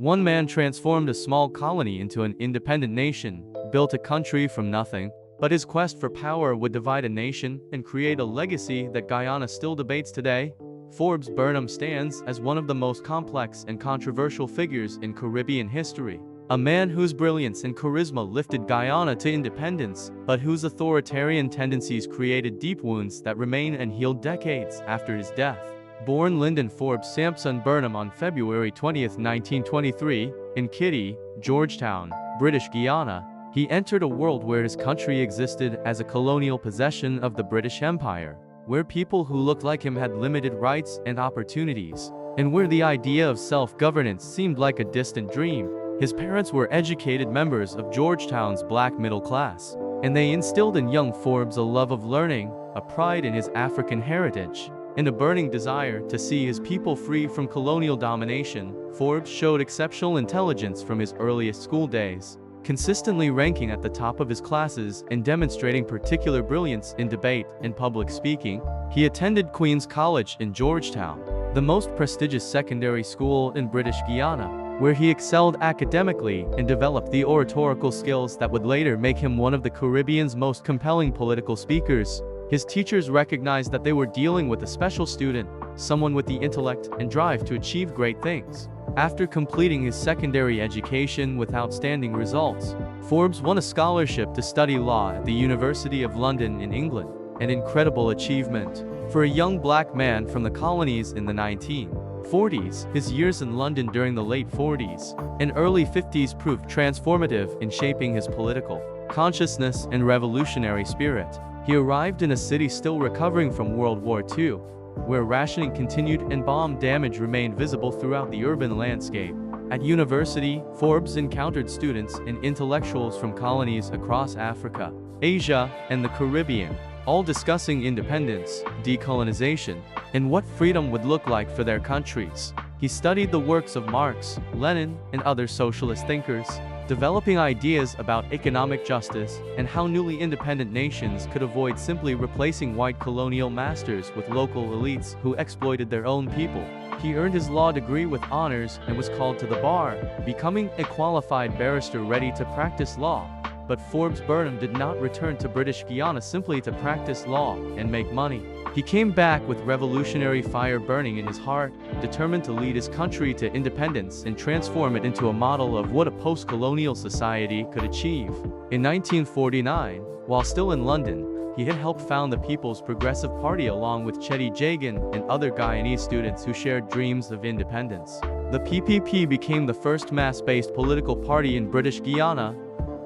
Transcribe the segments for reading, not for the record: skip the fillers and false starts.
One man transformed a small colony into an independent nation, built a country from nothing, but his quest for power would divide a nation and create a legacy that Guyana still debates today. Forbes Burnham stands as one of the most complex and controversial figures in Caribbean history. A man whose brilliance and charisma lifted Guyana to independence, but whose authoritarian tendencies created deep wounds that remain and healed decades after his death. Born Lyndon Forbes Sampson Burnham on February 20, 1923, in Cheddi, Georgetown, British Guiana, he entered a world where his country existed as a colonial possession of the British Empire, where people who looked like him had limited rights and opportunities, and where the idea of self-governance seemed like a distant dream. His parents were educated members of Georgetown's black middle class, and they instilled in young Forbes a love of learning, a pride in his African heritage, and a burning desire to see his people free from colonial domination. Forbes showed exceptional intelligence from his earliest school days, consistently ranking at the top of his classes and demonstrating particular brilliance in debate and public speaking. He attended Queen's College in Georgetown, the most prestigious secondary school in British Guiana, where he excelled academically and developed the oratorical skills that would later make him one of the Caribbean's most compelling political speakers. His teachers recognized that they were dealing with a special student, someone with the intellect and drive to achieve great things. After completing his secondary education with outstanding results, Forbes won a scholarship to study law at the University of London in England, an incredible achievement for a young black man from the colonies in the 1940s. His years in London during the late 40s and early 50s proved transformative in shaping his political consciousness and revolutionary spirit. He arrived in a city still recovering from World War II, where rationing continued and bomb damage remained visible throughout the urban landscape. At university, Forbes encountered students and intellectuals from colonies across Africa, Asia, and the Caribbean, all discussing independence, decolonization, and what freedom would look like for their countries. He studied the works of Marx, Lenin, and other socialist thinkers, developing ideas about economic justice and how newly independent nations could avoid simply replacing white colonial masters with local elites who exploited their own people. He earned his law degree with honors and was called to the bar, becoming a qualified barrister ready to practice law. But Forbes Burnham did not return to British Guiana simply to practice law and make money. He came back with revolutionary fire burning in his heart, determined to lead his country to independence and transform it into a model of what a post-colonial society could achieve. In 1949, while still in London, he had helped found the People's Progressive Party along with Cheddi Jagan and other Guyanese students who shared dreams of independence. The PPP became the first mass-based political party in British Guiana,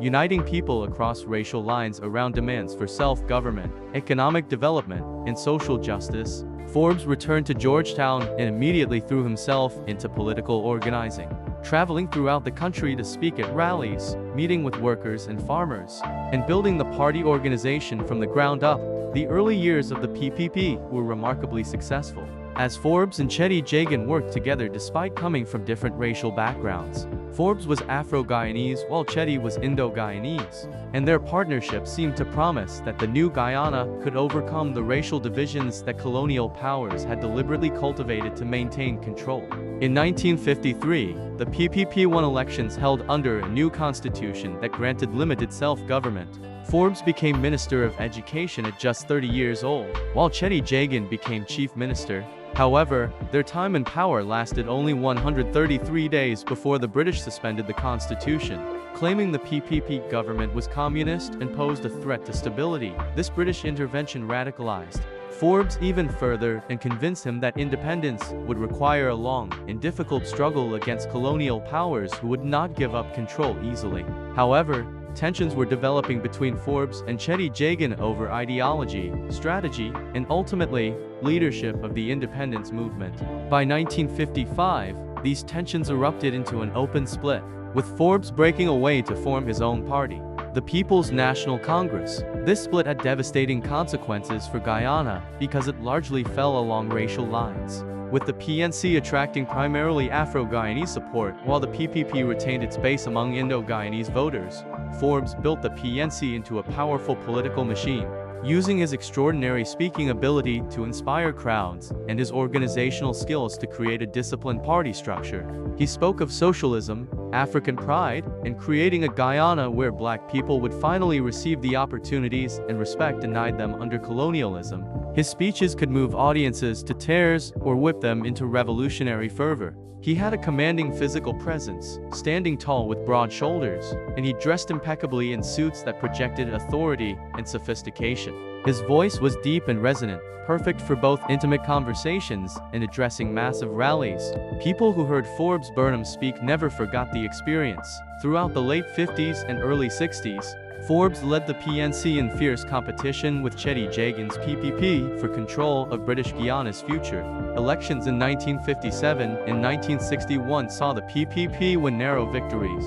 uniting people across racial lines around demands for self-government, economic development, and social justice. Forbes returned to Georgetown and immediately threw himself into political organizing, traveling throughout the country to speak at rallies, meeting with workers and farmers, and building the party organization from the ground up. The early years of the PPP were remarkably successful, as Forbes and Cheddi Jagan worked together despite coming from different racial backgrounds. Forbes was Afro-Guyanese while Cheddi was Indo-Guyanese, and their partnership seemed to promise that the new Guyana could overcome the racial divisions that colonial powers had deliberately cultivated to maintain control. In 1953, the PPP won elections held under a new constitution that granted limited self-government. Forbes became Minister of Education at just 30 years old, while Cheddi Jagan became Chief Minister. However, their time in power lasted only 133 days before the British suspended the constitution, claiming the PPP government was communist and posed a threat to stability. This British intervention radicalized Forbes even further and convinced him that independence would require a long and difficult struggle against colonial powers who would not give up control easily. However, tensions were developing between Forbes and Cheddi Jagan over ideology, strategy, and ultimately, leadership of the independence movement. By 1955, these tensions erupted into an open split, with Forbes breaking away to form his own party, the People's National Congress. This split had devastating consequences for Guyana because it largely fell along racial lines, with the PNC attracting primarily Afro-Guyanese support while the PPP retained its base among Indo-Guyanese voters. Forbes built the PNC into a powerful political machine, using his extraordinary speaking ability to inspire crowds and his organizational skills to create a disciplined party structure. He spoke of socialism, African pride, and creating a Guyana where black people would finally receive the opportunities and respect denied them under colonialism. His speeches could move audiences to tears or whip them into revolutionary fervor. He had a commanding physical presence, standing tall with broad shoulders, and he dressed impeccably in suits that projected authority and sophistication. His voice was deep and resonant, perfect for both intimate conversations and addressing massive rallies. People who heard Forbes Burnham speak never forgot the experience. Throughout the late 50s and early 60s, Forbes led the PNC in fierce competition with Cheddi Jagan's PPP for control of British Guyana's future. Elections in 1957 and 1961 saw the PPP win narrow victories,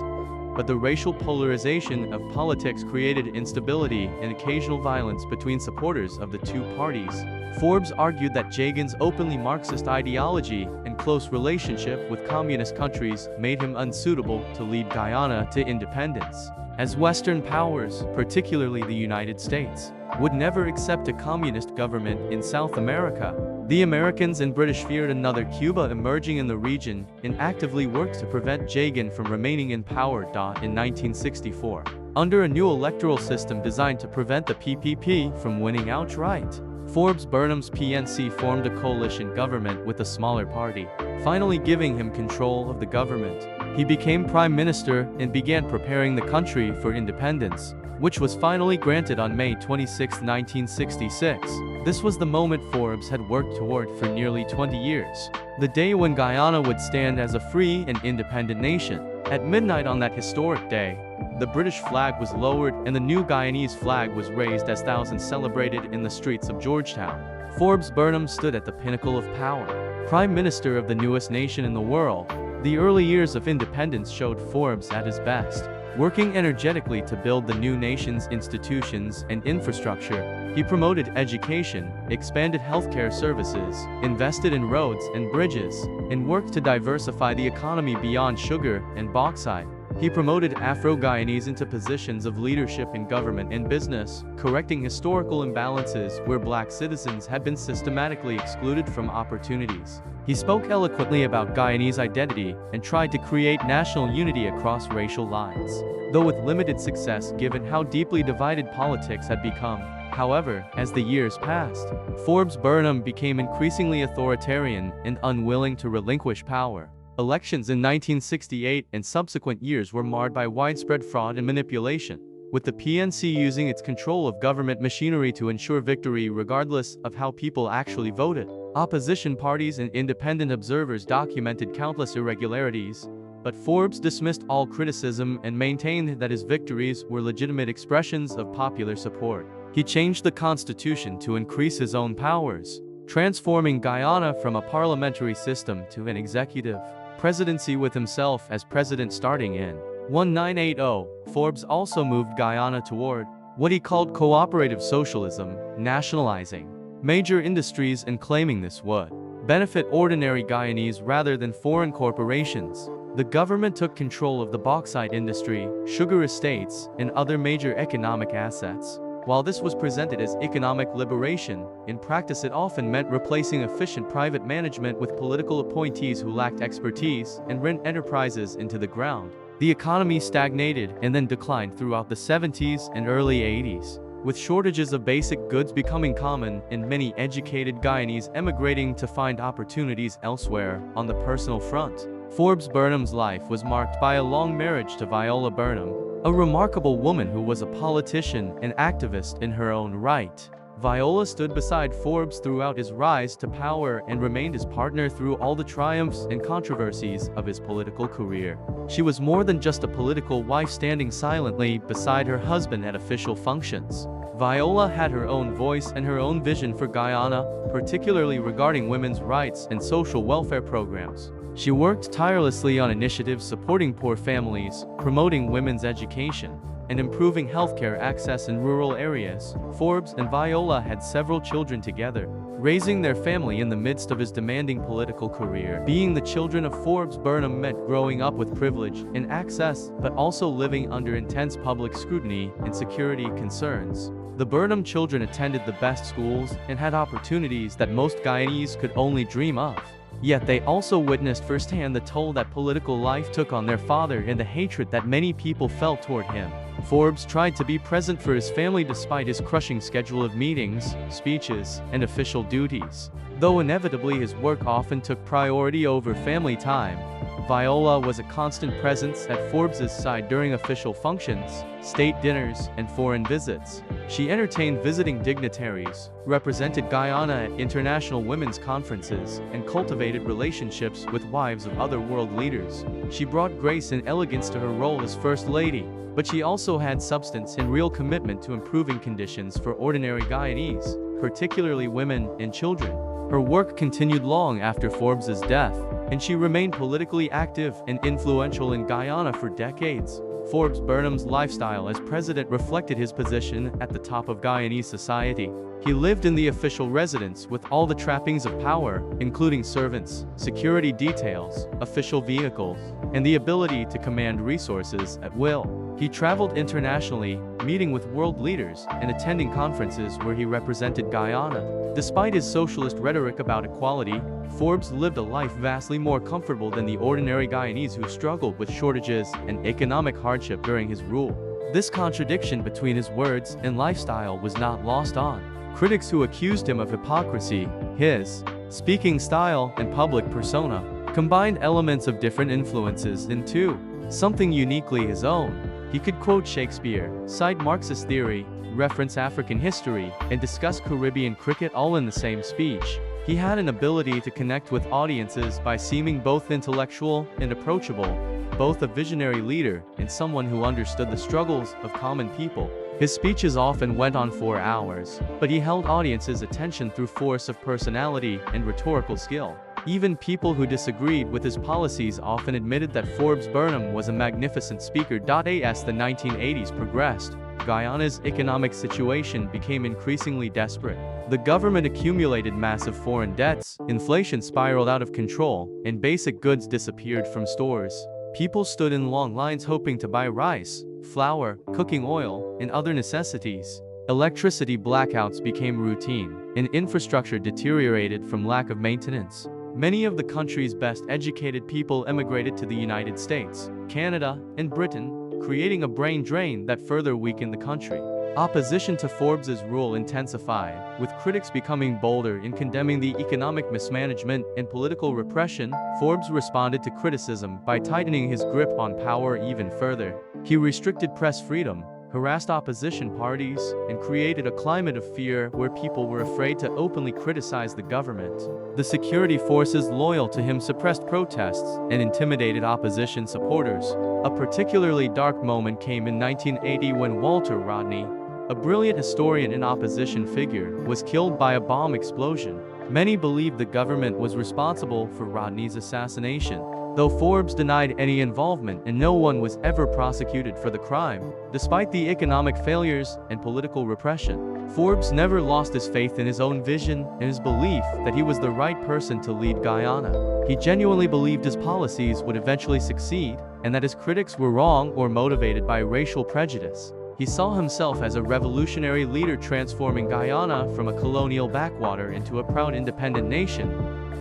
but the racial polarization of politics created instability and occasional violence between supporters of the two parties. Forbes argued that Jagan's openly Marxist ideology and close relationship with communist countries made him unsuitable to lead Guyana to independence, as Western powers, particularly the United States, would never accept a communist government in South America. The Americans and British feared another Cuba emerging in the region and actively worked to prevent Jagan from remaining in power. In 1964, under a new electoral system designed to prevent the PPP from winning outright, Forbes Burnham's PNC formed a coalition government with a smaller party, finally giving him control of the government. He became prime minister and began preparing the country for independence, which was finally granted on May 26, 1966. This was the moment Forbes had worked toward for nearly 20 years, the day when Guyana would stand as a free and independent nation. At midnight on that historic day, the British flag was lowered and the new Guyanese flag was raised as thousands celebrated in the streets of Georgetown. Forbes Burnham stood at the pinnacle of power, prime minister of the newest nation in the world. The early years of independence showed Forbes at his best, working energetically to build the new nation's institutions and infrastructure. He promoted education, expanded healthcare services, invested in roads and bridges, and worked to diversify the economy beyond sugar and bauxite. He promoted Afro-Guyanese into positions of leadership in government and business, correcting historical imbalances where black citizens had been systematically excluded from opportunities. He spoke eloquently about Guyanese identity and tried to create national unity across racial lines, though with limited success given how deeply divided politics had become. However, as the years passed, Forbes Burnham became increasingly authoritarian and unwilling to relinquish power. Elections in 1968 and subsequent years were marred by widespread fraud and manipulation, with the PNC using its control of government machinery to ensure victory regardless of how people actually voted. Opposition parties and independent observers documented countless irregularities, but Forbes dismissed all criticism and maintained that his victories were legitimate expressions of popular support. He changed the constitution to increase his own powers, transforming Guyana from a parliamentary system to an executive presidency with himself as president starting in 1980. Forbes also moved Guyana toward what he called cooperative socialism, nationalizing major industries and claiming this would benefit ordinary Guyanese rather than foreign corporations. The government took control of the bauxite industry, sugar estates, and other major economic assets. While this was presented as economic liberation, in practice it often meant replacing efficient private management with political appointees who lacked expertise and ran enterprises into the ground. The economy stagnated and then declined throughout the 70s and early 80s, with shortages of basic goods becoming common and many educated Guyanese emigrating to find opportunities elsewhere. On the personal front, Forbes Burnham's life was marked by a long marriage to Viola Burnham, a remarkable woman who was a politician and activist in her own right. Viola stood beside Forbes throughout his rise to power and remained his partner through all the triumphs and controversies of his political career. She was more than just a political wife standing silently beside her husband at official functions. Viola had her own voice and her own vision for Guyana, particularly regarding women's rights and social welfare programs. She worked tirelessly on initiatives supporting poor families, promoting women's education, and improving healthcare access in rural areas. Forbes and Viola had several children together, raising their family in the midst of his demanding political career. Being the children of Forbes Burnham meant growing up with privilege and access, but also living under intense public scrutiny and security concerns. The Burnham children attended the best schools and had opportunities that most Guyanese could only dream of. Yet they also witnessed firsthand the toll that political life took on their father and the hatred that many people felt toward him. Forbes tried to be present for his family despite his crushing schedule of meetings, speeches, and official duties. Though inevitably his work often took priority over family time, Viola was a constant presence at Forbes's side during official functions, state dinners, and foreign visits. She entertained visiting dignitaries, represented Guyana at international women's conferences, and cultivated relationships with wives of other world leaders. She brought grace and elegance to her role as First Lady, but she also had substance and real commitment to improving conditions for ordinary Guyanese, particularly women and children. Her work continued long after Forbes's death, and she remained politically active and influential in Guyana for decades. Forbes Burnham's lifestyle as president reflected his position at the top of Guyanese society. He lived in the official residence with all the trappings of power, including servants, security details, official vehicles, and the ability to command resources at will. He traveled internationally, meeting with world leaders and attending conferences where he represented Guyana. Despite his socialist rhetoric about equality, Forbes lived a life vastly more comfortable than the ordinary Guyanese who struggled with shortages and economic hardship during his rule. This contradiction between his words and lifestyle was not lost on critics who accused him of hypocrisy. His speaking style and public persona combined elements of different influences into something uniquely his own. He could quote Shakespeare, cite Marxist theory, reference African history, and discuss Caribbean cricket all in the same speech. He had an ability to connect with audiences by seeming both intellectual and approachable, both a visionary leader and someone who understood the struggles of common people. His speeches often went on for hours, but he held audiences' attention through force of personality and rhetorical skill. Even people who disagreed with his policies often admitted that Forbes Burnham was a magnificent speaker. As the 1980s progressed, Guyana's economic situation became increasingly desperate. The government accumulated massive foreign debts, inflation spiraled out of control, and basic goods disappeared from stores. People stood in long lines hoping to buy rice, flour, cooking oil, and other necessities. Electricity blackouts became routine, and infrastructure deteriorated from lack of maintenance. Many of the country's best educated people emigrated to the United States, Canada, and Britain, creating a brain drain that further weakened the country. Opposition to Forbes's rule intensified, with critics becoming bolder in condemning the economic mismanagement and political repression. Forbes responded to criticism by tightening his grip on power even further. He restricted press freedom, harassed opposition parties, and created a climate of fear where people were afraid to openly criticize the government. The security forces loyal to him suppressed protests and intimidated opposition supporters. A particularly dark moment came in 1980 when Walter Rodney, a brilliant historian and opposition figure, was killed by a bomb explosion. Many believed the government was responsible for Rodney's assassination, though Forbes denied any involvement and no one was ever prosecuted for the crime. Despite the economic failures and political repression, Forbes never lost his faith in his own vision and his belief that he was the right person to lead Guyana. He genuinely believed his policies would eventually succeed, and that his critics were wrong or motivated by racial prejudice. He saw himself as a revolutionary leader transforming Guyana from a colonial backwater into a proud independent nation,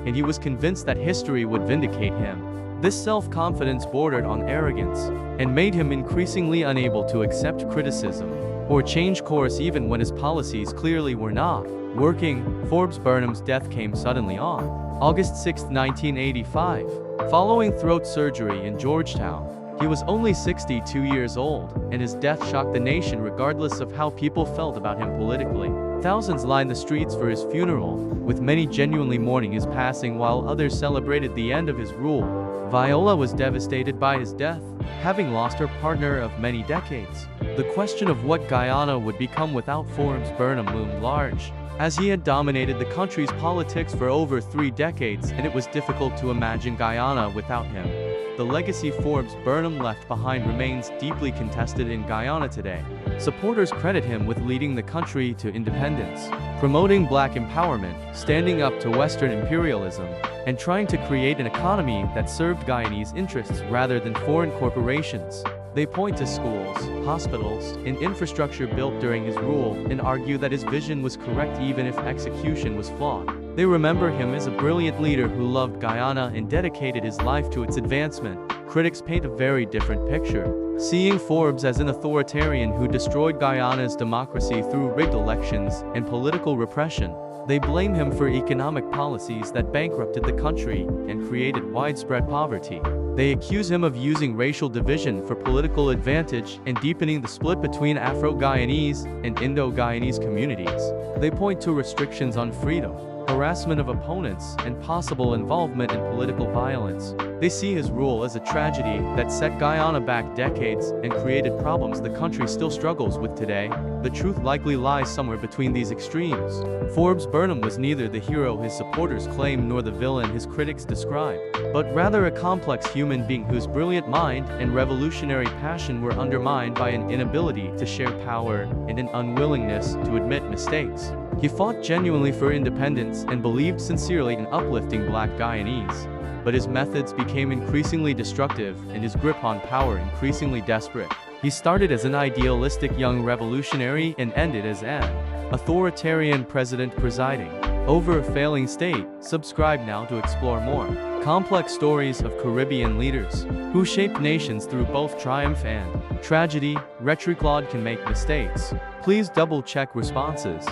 and he was convinced that history would vindicate him. This self-confidence bordered on arrogance and made him increasingly unable to accept criticism or change course even when his policies clearly were not working. Forbes Burnham's death came suddenly on August 6, 1985, following throat surgery in Georgetown. He was only 62 years old, and his death shocked the nation regardless of how people felt about him politically. Thousands lined the streets for his funeral, with many genuinely mourning his passing while others celebrated the end of his rule. Viola was devastated by his death, having lost her partner of many decades. The question of what Guyana would become without Forbes Burnham loomed large, as he had dominated the country's politics for over 3 decades, and it was difficult to imagine Guyana without him. The legacy Forbes Burnham left behind remains deeply contested in Guyana today. Supporters credit him with leading the country to independence, promoting black empowerment, standing up to Western imperialism, and trying to create an economy that served Guyanese interests rather than foreign corporations. They point to schools, hospitals, and infrastructure built during his rule and argue that his vision was correct even if execution was flawed. They remember him as a brilliant leader who loved Guyana and dedicated his life to its advancement. Critics paint a very different picture, seeing Forbes as an authoritarian who destroyed Guyana's democracy through rigged elections and political repression. They blame him for economic policies that bankrupted the country and created widespread poverty. They accuse him of using racial division for political advantage and deepening the split between Afro-Guyanese and Indo-Guyanese communities. They point to restrictions on freedom, harassment of opponents, and possible involvement in political violence. They see his rule as a tragedy that set Guyana back decades and created problems the country still struggles with today. The truth likely lies somewhere between these extremes. Forbes Burnham was neither the hero his supporters claim nor the villain his critics describe, but rather a complex human being whose brilliant mind and revolutionary passion were undermined by an inability to share power and an unwillingness to admit mistakes. He fought genuinely for independence and believed sincerely in uplifting black Guyanese. But his methods became increasingly destructive and his grip on power increasingly desperate. He started as an idealistic young revolutionary and ended as an authoritarian president presiding over a failing state. Subscribe now to explore more complex stories of Caribbean leaders who shaped nations through both triumph and tragedy. Rhetoric can make mistakes. Please double-check responses.